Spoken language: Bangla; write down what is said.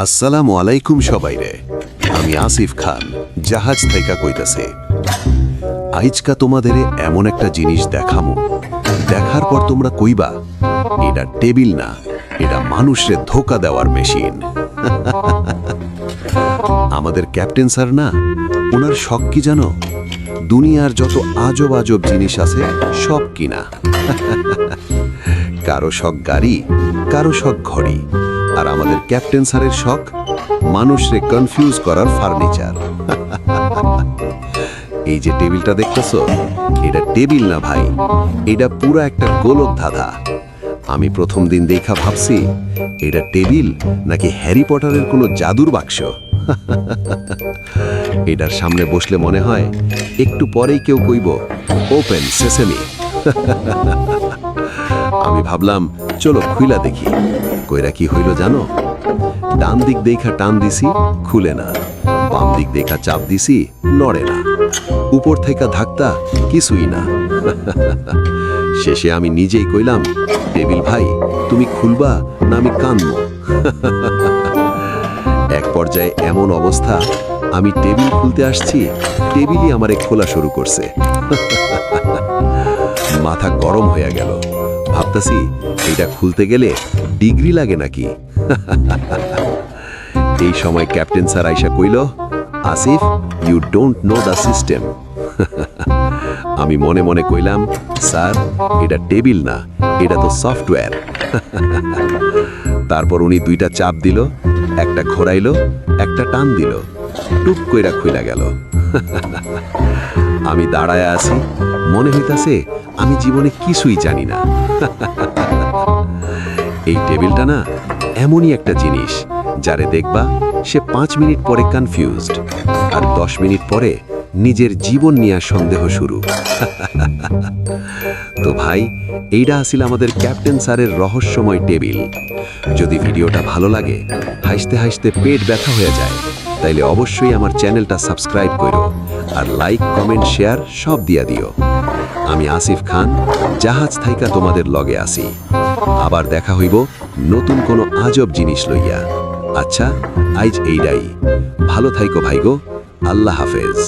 আসসালামু আলাইকুম সবাইরে, আমি আসিফ খান জাহাজ থাইকা কইতাছে। আইজকা তোমাদের এমন একটা জিনিস দেখামু, দেখার পর তোমরা কইবা এটা টেবিল না, এটা মানুষরে ধোকা দেওয়ার মেশিন। আমাদের ক্যাপ্টেন স্যার না, ওনার শখ কি জানো? দুনিয়ার যত আজব আজব জিনিস আছে সব কিনা। কারো শখ গাড়ি, কারো শখ ঘড়ি, আর আমাদের ক্যাপ্টেন স্যারের শখ মানুষরে কনফিউজ করার ফার্নিচার। এই যে টেবিলটা দেখতেছো, এটা টেবিল না ভাই, এটা পুরো একটা গোলক ধাঁধা। আমি প্রথম দিন দেখা ভাবছি এটা টেবিল নাকি হ্যারি পটারের কোনো জাদুর বাক্স। এটার সামনে বসলে মনে হয় একটু পরেই কেউ কইব ওপেন সেসেমি। আমি ভাবলাম চলো খুইলা দেখি। কইরা কি হইল জানো? ডান দিক দেখা টান দিছি, খুলে না। বাম দিক দেখা চাপ দিছি, নড়ে না। উপর থেকে ধাক্কা, কিছুই না। শেষে আমি নিজেই কইলাম, টেবিল ভাই তুমি খুলবা না আমি কানবো? এক পর্যায়ে এমন অবস্থা, আমি টেবিল খুলতে আসছি, টেবিলই আমারে খোলা শুরু করছে। মাথা গরম হয়ে গেল। ভাবতাছি এটা খুলতে গেলে ডিগ্রি লাগে নাকি। এই সময় ক্যাপ্টেন স্যার আইসা কইল, Asif you don't know the system. আমি মনে মনে কইলাম, স্যার এটা টেবিল না, এটা তো সফটওয়্যার। তারপর উনি দুইটা চাপ দিল, একটা ঘোরাইল, একটা টান দিল, টুক কইরা খুইলা গেল। আমি দাঁড়ায় আছি, মনে হইতাছে আমি জীবনে কিছুই জানি না। এই টেবিলটা না এমনই একটা জিনিস, যারে দেখবা সে 5 মিনিট পরে কনফিউজড, আর 10 মিনিট পরে নিজের জীবন নিয়ে সন্দেহ শুরু। তো ভাই, এইটা আসিল আমাদের ক্যাপ্টেন স্যারের রহস্যময় টেবিল। যদি ভিডিওটা ভালো লাগে, হাসতে হাসতে পেট ব্যথা হয়ে যায়, তাইলে অবশ্যই আমার চ্যানেলটা সাবস্ক্রাইব করো, আর লাইক কমেন্ট শেয়ার সব দিয়া দিও। আমি আসিফ খান জাহাজ থাইকা তোমাদের লগে আসি। আবার দেখা হইব নতুন কোনো আজব জিনিস লইয়া। আচ্ছা, আইজ এইটাই। ভালো থাইকো ভাইগো, আল্লাহ হাফেজ।